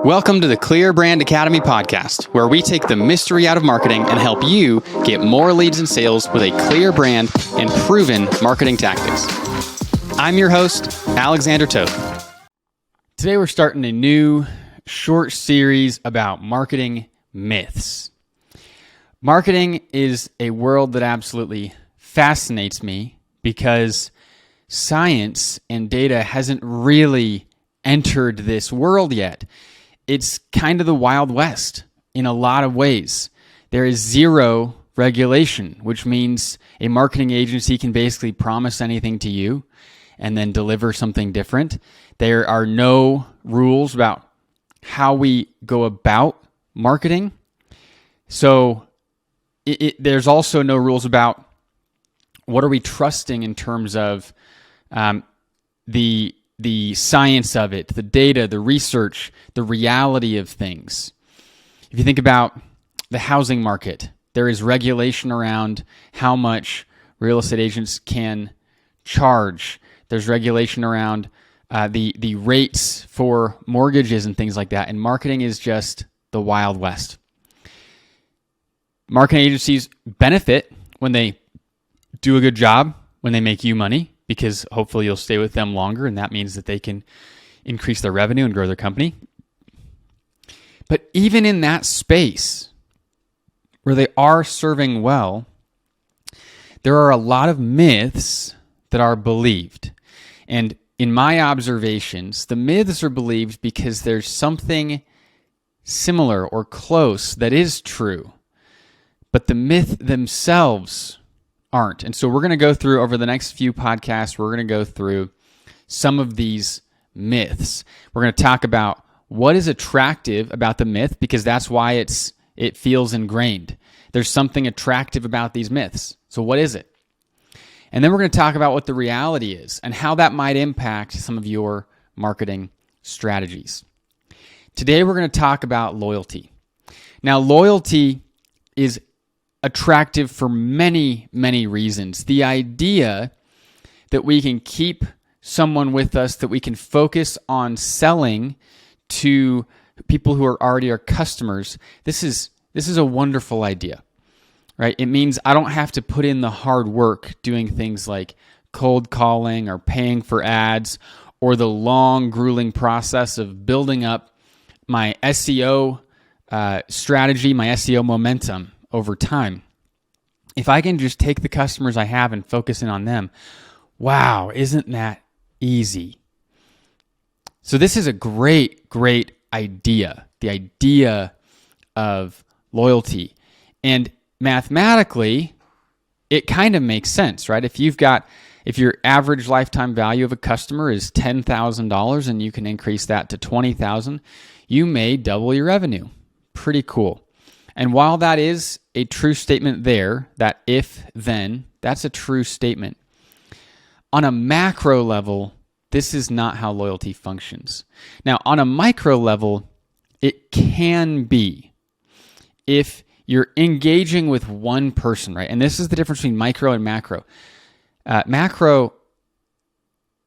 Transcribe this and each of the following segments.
Welcome to the Clear Brand Academy podcast, where we take the mystery out of marketing and help you get more leads and sales with a clear brand and proven marketing tactics. I'm your host, Alexander Toth. Today we're starting a new short series about marketing myths. Marketing is a world that absolutely fascinates me because science and data hasn't really entered this world yet. It's kind of the Wild West in a lot of ways. There is zero regulation, which means a marketing agency can basically promise anything to you and then deliver something different. There are no rules about how we go about marketing. So there's also no rules about what are we trusting in terms of the science of it, the data, the research, the reality of things. If you think about the housing market, there is regulation around how much real estate agents can charge. There's regulation around the rates for mortgages and things like that. And marketing is just the Wild West. Marketing agencies benefit when they do a good job, when they make you money, because hopefully you'll stay with them longer, and that means that they can increase their revenue and grow their company. But even in that space where they are serving well, there are a lot of myths that are believed. And in my observations, the myths are believed because there's something similar or close that is true, but the myth themselves aren't. And so we're going to go through, over the next few podcasts, we're going to go through some of these myths. We're going to talk about what is attractive about the myth, because that's why it feels ingrained. There's something attractive about these myths. So what is it? And then we're going to talk about what the reality is and how that might impact some of your marketing strategies. Today we're going to talk about loyalty. Now, loyalty is attractive for many, many reasons. The idea that we can keep someone with us, that we can focus on selling to people who are already our customers, this is a wonderful idea, right? It means I don't have to put in the hard work doing things like cold calling or paying for ads or the long, grueling process of building up my SEO strategy, my SEO momentum over time. If I can just take the customers I have and focus in on them, wow, isn't that easy? So this is a great, great idea, the idea of loyalty. And mathematically, it kind of makes sense, right? If your average lifetime value of a customer is $10,000 and you can increase that to $20,000, you may double your revenue. Pretty cool. And while that is a true statement there, that if then, that's a true statement. On a macro level, this is not how loyalty functions. Now, on a micro level, it can be if you're engaging with one person, right? And this is the difference between micro and macro. Macro,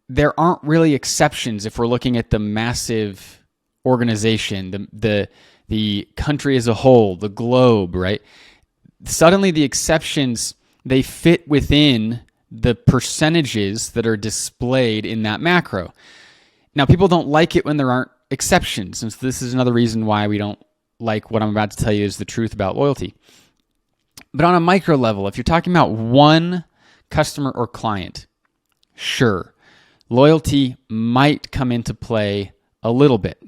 there aren't really exceptions if we're looking at the massive organization, the country as a whole, the globe, right? Suddenly the exceptions, they fit within the percentages that are displayed in that macro. Now, people don't like it when there aren't exceptions, and so this is another reason why we don't like what I'm about to tell you is the truth about loyalty. But on a micro level, if you're talking about one customer or client, sure, loyalty might come into play a little bit,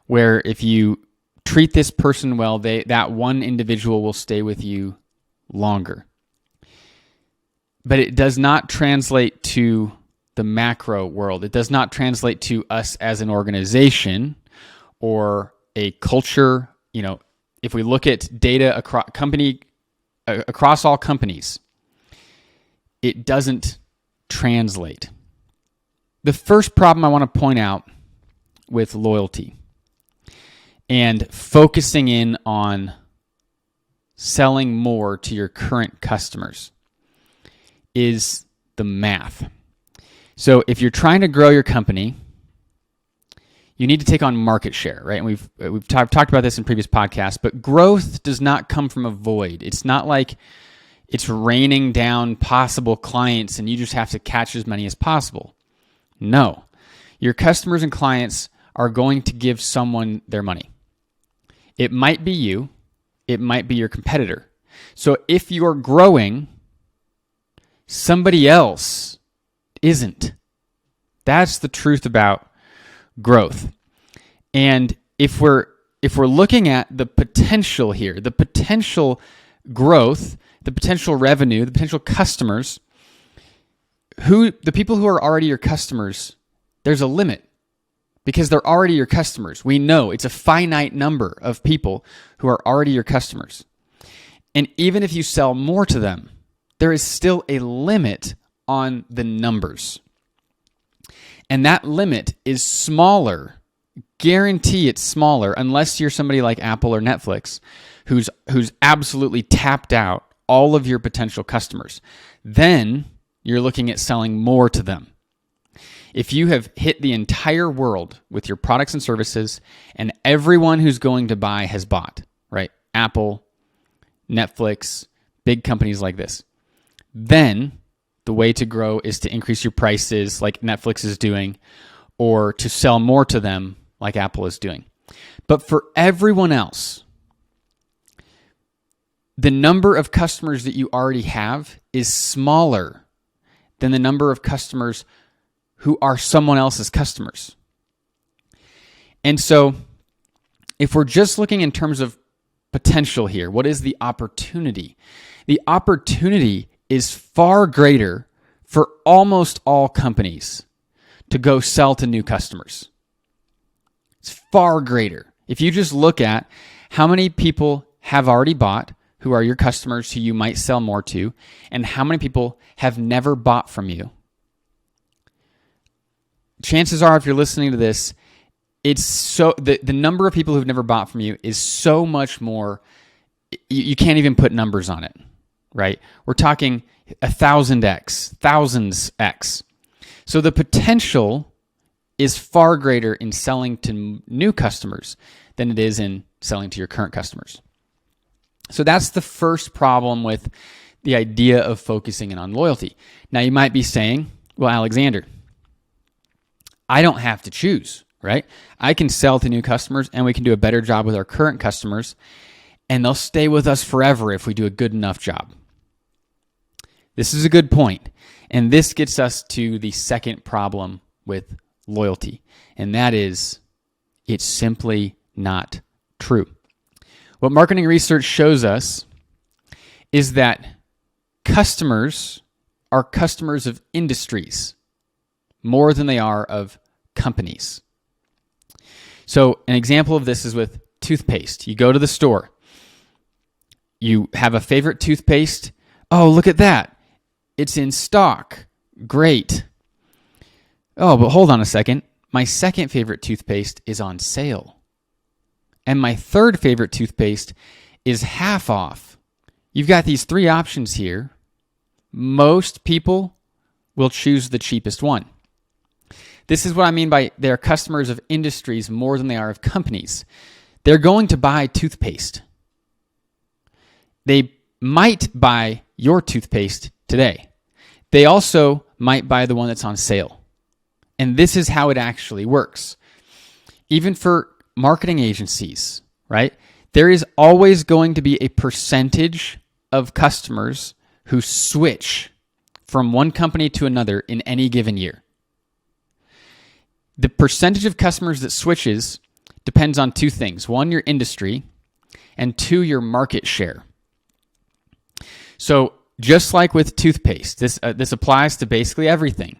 where if you treat this person well, that one individual will stay with you longer. But it does not translate to the macro world. It does not translate to us as an organization or a culture. If we look at data across all companies, it doesn't translate. The first problem I want to point out with loyalty and focusing in on selling more to your current customers is the math. So if you're trying to grow your company, you need to take on market share, right? And we've talked about this in previous podcasts, but growth does not come from a void. It's not like it's raining down possible clients and you just have to catch as many as possible. No. Your customers and clients are going to give someone their money. It might be you. It might be your competitor. So if you're growing, somebody else isn't. That's the truth about growth. And if we're looking at the potential here, the potential growth, the potential revenue, the potential customers, the people who are already your customers, there's a limit because they're already your customers. We know it's a finite number of people who are already your customers. And even if you sell more to them, there is still a limit on the numbers. And that limit is smaller. Guarantee it's smaller unless you're somebody like Apple or Netflix who's absolutely tapped out all of your potential customers. Then you're looking at selling more to them. If you have hit the entire world with your products and services and everyone who's going to buy has bought, right? Apple, Netflix, big companies like this, then the way to grow is to increase your prices like Netflix is doing, or to sell more to them like Apple is doing. But for everyone else, the number of customers that you already have is smaller than the number of customers who are someone else's customers. And so if we're just looking in terms of potential here, what is the opportunity? The opportunity is far greater for almost all companies to go sell to new customers. It's far greater. If you just look at how many people have already bought, who are your customers who you might sell more to, and how many people have never bought from you, chances are, if you're listening to this, it's so the number of people who've never bought from you is so much more. You can't even put numbers on it, right? We're talking 1,000x, thousands x. So the potential is far greater in selling to new customers than it is in selling to your current customers. So that's the first problem with the idea of focusing in on loyalty. Now you might be saying, well, Alexander, I don't have to choose, right? I can sell to new customers and we can do a better job with our current customers and they'll stay with us forever if we do a good enough job. This is a good point. And this gets us to the second problem with loyalty. And that is, it's simply not true. What marketing research shows us is that customers are customers of industries more than they are of companies. So an example of this is with toothpaste. You go to the store. You have a favorite toothpaste. Oh, look at that. It's in stock. Great. Oh, but hold on a second. My second favorite toothpaste is on sale. And my third favorite toothpaste is half off. You've got these three options here. Most people will choose the cheapest one. This is what I mean by they're customers of industries more than they are of companies. They're going to buy toothpaste. They might buy your toothpaste today. They also might buy the one that's on sale. And this is how it actually works. Even for marketing agencies, right? There is always going to be a percentage of customers who switch from one company to another in any given year. The percentage of customers that switches depends on two things. One, your industry, and two, your market share. So just like with toothpaste, this applies to basically everything.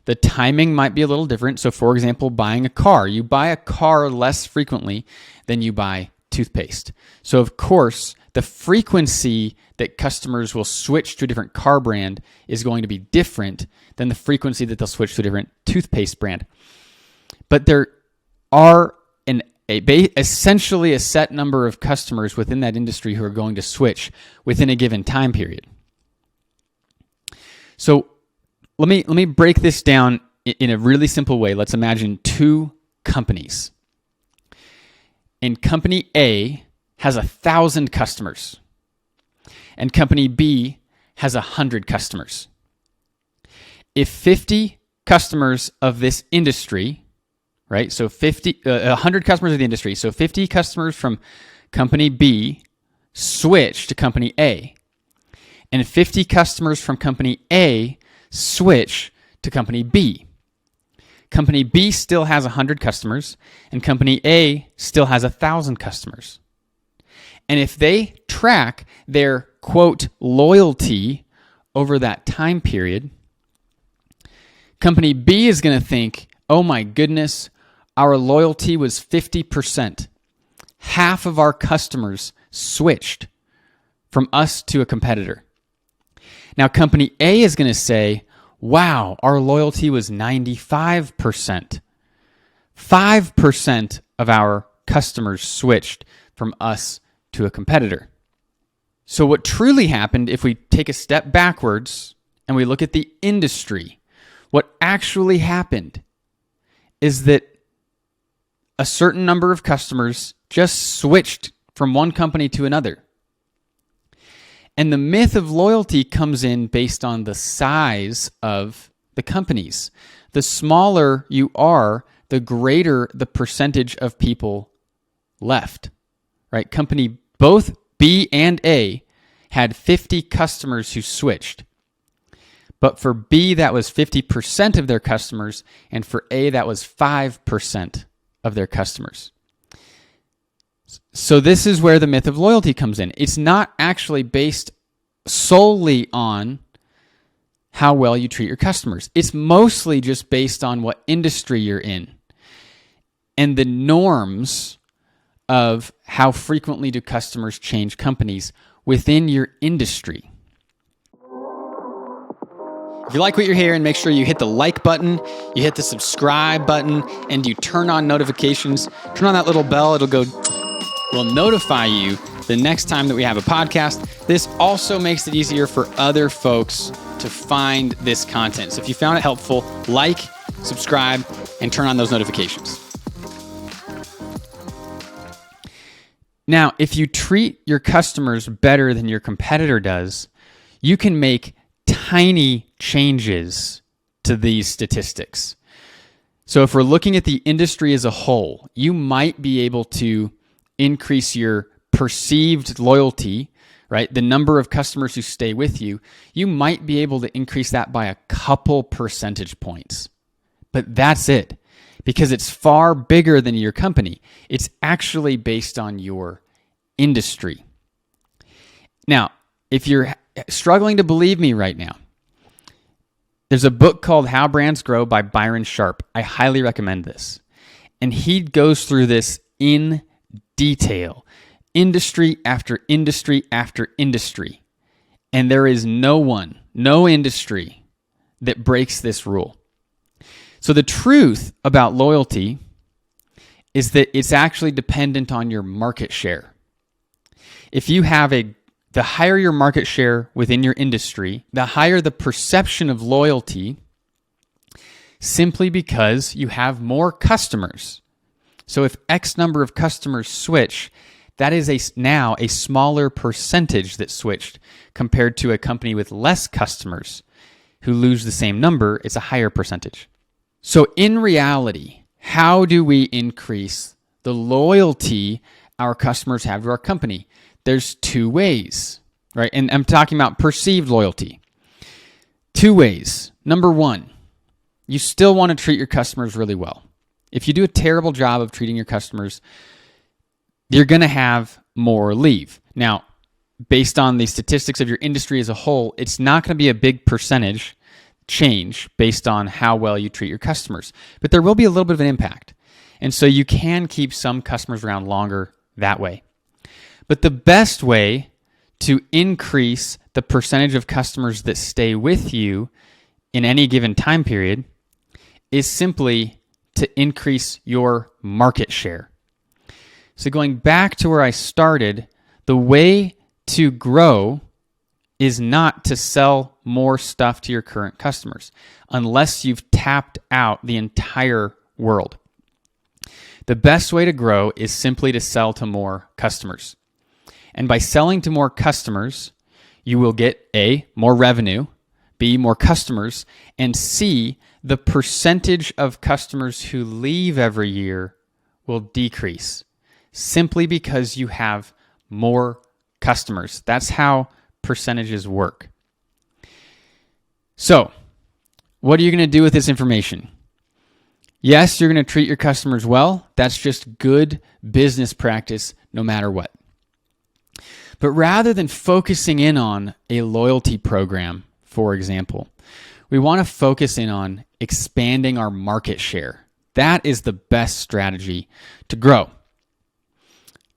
The timing might be a little different. So for example, buying a car. You buy a car less frequently than you buy toothpaste. So of course, the frequency that customers will switch to a different car brand is going to be different than the frequency that they'll switch to a different toothpaste brand. But there are essentially a set number of customers within that industry who are going to switch within a given time period. So let me break this down in a really simple way. Let's imagine two companies. And company A has 1,000 customers. And company B has 100 customers. If 50 customers of this industry, right? So 100 customers of the industry. So 50 customers from company B switch to company A. And 50 customers from company A switch to company B. Company B still has 100 customers, and company A still has 1,000 customers. And if they track their, quote, loyalty over that time period, company B is going to think, oh my goodness, our loyalty was 50%. Half of our customers switched from us to a competitor. Now, company A is going to say, wow, our loyalty was 95%. 5% of our customers switched from us to a competitor. So what truly happened, if we take a step backwards and we look at the industry, what actually happened is that a certain number of customers just switched from one company to another. And the myth of loyalty comes in based on the size of the companies. The smaller you are, the greater the percentage of people left, right? Company, both B and A had 50 customers who switched. But for B, that was 50% of their customers, and for A, that was 5% of their customers. So this is where the myth of loyalty comes in. It's not actually based solely on how well you treat your customers. It's mostly just based on what industry you're in and the norms of how frequently do customers change companies within your industry. If you like what you're hearing, make sure you hit the like button, you hit the subscribe button, and you turn on notifications. Turn on that little bell. Will notify you the next time that we have a podcast. This also makes it easier for other folks to find this content. So if you found it helpful, like, subscribe, and turn on those notifications. Now, if you treat your customers better than your competitor does, you can make tiny changes to these statistics. So if we're looking at the industry as a whole, you might be able to increase your perceived loyalty, right? The number of customers who stay with you, you might be able to increase that by a couple percentage points. But that's it, because it's far bigger than your company. It's actually based on your industry. Now, if you're struggling to believe me right now, there's a book called How Brands Grow by Byron Sharp. I highly recommend this. And he goes through this in detail, industry after industry after industry. And there is no industry that breaks this rule. So the truth about loyalty is that it's actually dependent on your market share. If you have the higher your market share within your industry, the higher the perception of loyalty, simply because you have more customers. So if X number of customers switch, that is now a smaller percentage that switched compared to a company with less customers who lose the same number. It's a higher percentage. So in reality, how do we increase the loyalty our customers have to our company? There's two ways, right? And I'm talking about perceived loyalty. Two ways. Number one, you still want to treat your customers really well. If you do a terrible job of treating your customers, you're going to have more leave. Now, based on the statistics of your industry as a whole, it's not going to be a big percentage change based on how well you treat your customers, but there will be a little bit of an impact. And so you can keep some customers around longer that way. But the best way to increase the percentage of customers that stay with you in any given time period is simply to increase your market share. So going back to where I started, the way to grow is not to sell more stuff to your current customers unless you've tapped out the entire world. The best way to grow is simply to sell to more customers. And by selling to more customers, you will get A, more revenue, B, more customers, and C, the percentage of customers who leave every year will decrease simply because you have more customers. That's how percentages work. So, what are you going to do with this information? Yes, you're going to treat your customers well. That's just good business practice no matter what. But rather than focusing in on a loyalty program, for example, we want to focus in on expanding our market share. That is the best strategy to grow.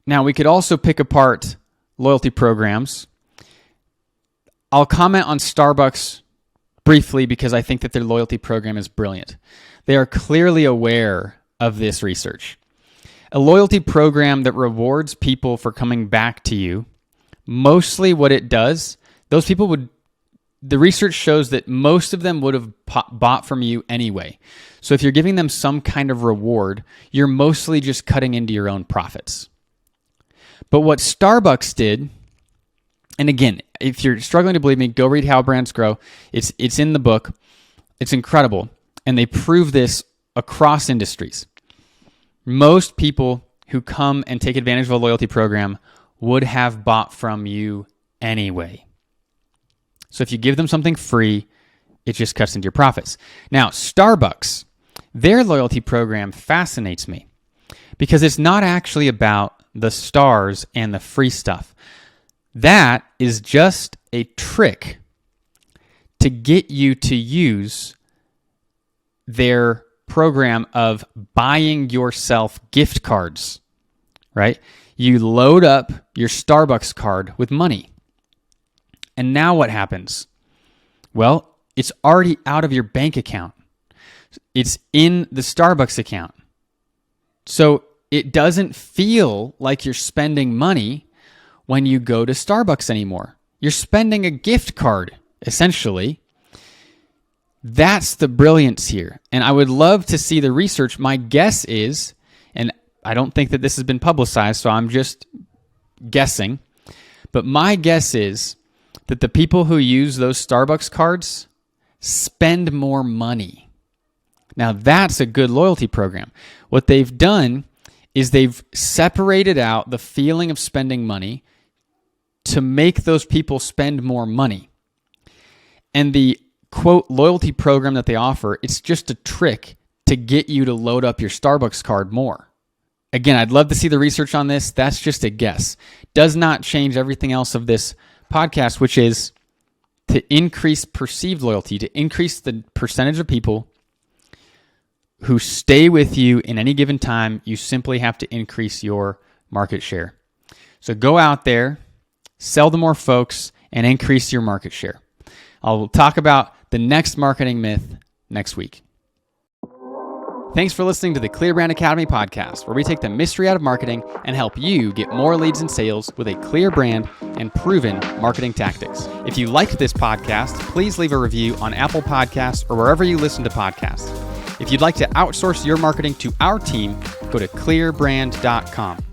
Now, we could also pick apart loyalty programs. I'll comment on Starbucks briefly because I think that their loyalty program is brilliant. They are clearly aware of this research. A loyalty program that rewards people for coming back to you, mostly what it does, the research shows that most of them would have bought from you anyway. So if you're giving them some kind of reward, you're mostly just cutting into your own profits. But what Starbucks did, and again, if you're struggling to believe me, go read How Brands Grow. It's in the book. It's incredible. And they prove this across industries. Most people who come and take advantage of a loyalty program would have bought from you anyway. So if you give them something free, it just cuts into your profits. Now, Starbucks, their loyalty program fascinates me because it's not actually about the stars and the free stuff. That is just a trick to get you to use their program of buying yourself gift cards, right? You load up your Starbucks card with money. And now what happens? Well, it's already out of your bank account. It's in the Starbucks account. So it doesn't feel like you're spending money when you go to Starbucks anymore. You're spending a gift card, essentially. That's the brilliance here. And I would love to see the research. My guess is, and I don't think that this has been publicized, so I'm just guessing, but my guess is that the people who use those Starbucks cards spend more money. Now, that's a good loyalty program. What they've done is they've separated out the feeling of spending money to make those people spend more money. And the quote loyalty program that they offer, it's just a trick to get you to load up your Starbucks card more. Again, I'd love to see the research on this. That's just a guess. Does not change everything else of this podcast, which is to increase perceived loyalty, to increase the percentage of people who stay with you in any given time. You simply have to increase your market share. So go out there, sell to more folks, and increase your market share. I'll talk about the next marketing myth next week. Thanks for listening to the Clear Brand Academy podcast, where we take the mystery out of marketing and help you get more leads and sales with a clear brand and proven marketing tactics. If you liked this podcast, please leave a review on Apple Podcasts or wherever you listen to podcasts. If you'd like to outsource your marketing to our team, go to clearbrand.com.